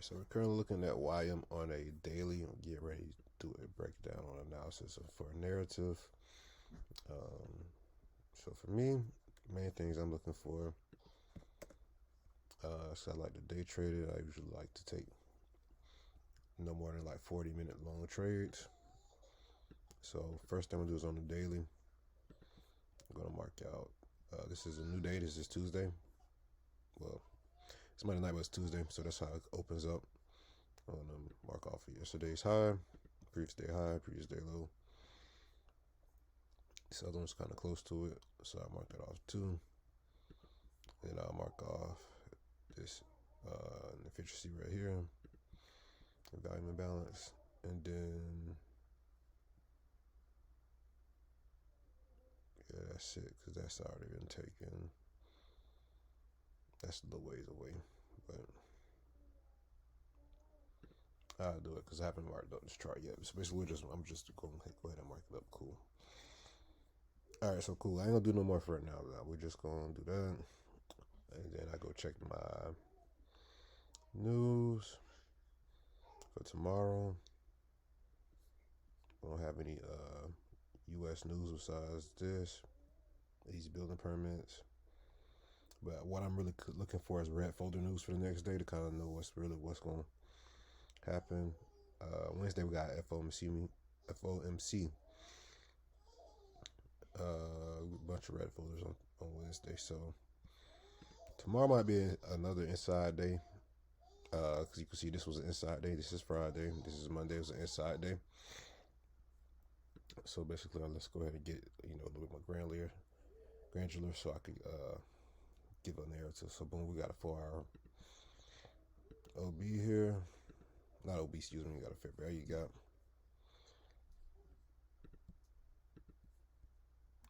Alright, so we're currently looking at YM on a daily. Get ready to do a breakdown on analysis for a narrative. So for me, main things I'm looking for. So I like to day trade it. I usually like to take no more than like 40-minute long trades. So first thing I'm gonna do is on the daily. I'm gonna mark out. This is a new day. This is Tuesday. Well, it's Monday night, but it's Tuesday, so that's how it opens up. I'm gonna mark off of yesterday's high, previous day high, previous day low. This other one's kind of close to it, so I mark that off too. Then I'll mark off this efficiency right here, volume imbalance, and then yeah, that's it, because that's already been taken. That's a little ways away, but I'll do it because I haven't marked up this chart yet. So basically, I'm just going to go ahead and mark it up. Cool. All right, so cool. I ain't gonna do no more for it now. We're just gonna do that, and then I go check my news for tomorrow. We don't have any U.S. news besides these building permits. But what I'm really looking for is red folder news for the next day to kind of know what's going to happen. Wednesday we got FOMC. A bunch of red folders on Wednesday. So tomorrow might be another inside day. Because you can see this was an inside day. This is Friday. This is Monday. It was an inside day. So basically, let's go ahead and get a little bit more granular, so I could give a narrative. So boom, we got a 4-hour OB here. Not OB, excuse me. We got a fair value gap.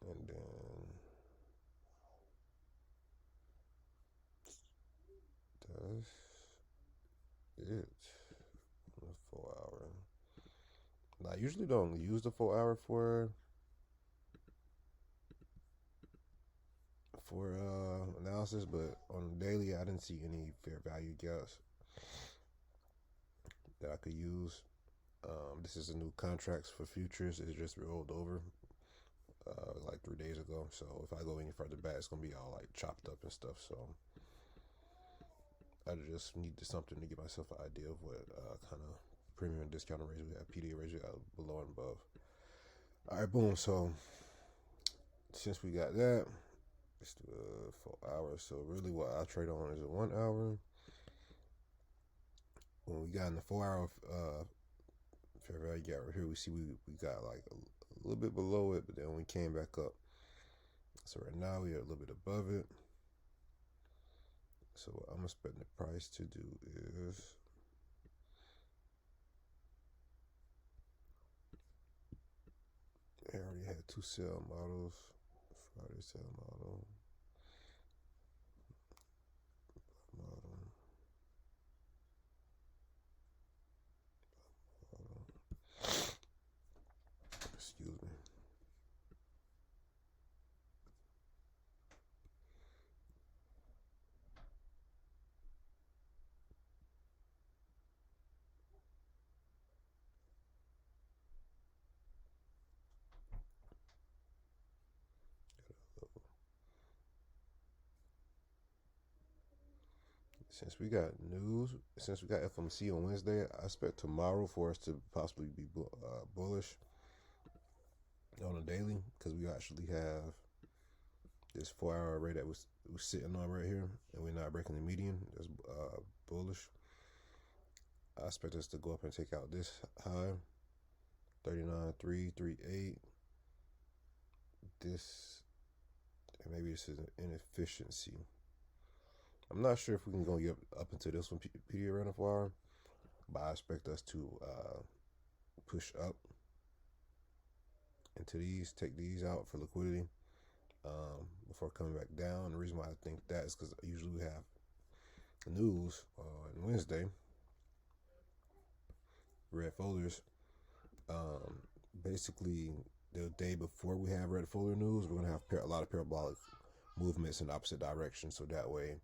And then that's it. The 4-hour. Now, I usually don't use the 4-hour for analysis, but on the daily, I didn't see any fair value gaps that I could use. This is a new contracts for futures. It just rolled over like 3 days ago. So if I go any further back, it's gonna be all like chopped up and stuff. So I just need something to give myself an idea of what kind of premium and discount rates we have, PDA rates we got below and above. All right, boom. So since we got that, let's do 4 hours. So really, what I trade on is a 1 hour. When we got in the 4-hour fair value gap right here, we see we got like a little bit below it, but then we came back up. So right now we are a little bit above it. So what I'm expecting the price to do is I already had 2 sell models. Friday sell model. Excuse me. Since we got FOMC on Wednesday, I expect tomorrow for us to possibly be bullish on a daily, because we actually have this 4-hour array that we're sitting on right here, and we're not breaking the median. That's bullish. I expect us to go up and take out this high, 39.338. This, and maybe this is an inefficiency. I'm not sure if we can go up into this one, PDA random 4-hour, but I expect us to push up into these, take these out for liquidity before coming back down. The reason why I think that is because usually we have news on Wednesday, red folders. Basically, the day before we have red folder news, we're going to have a lot of parabolic movements in the opposite direction. So that way,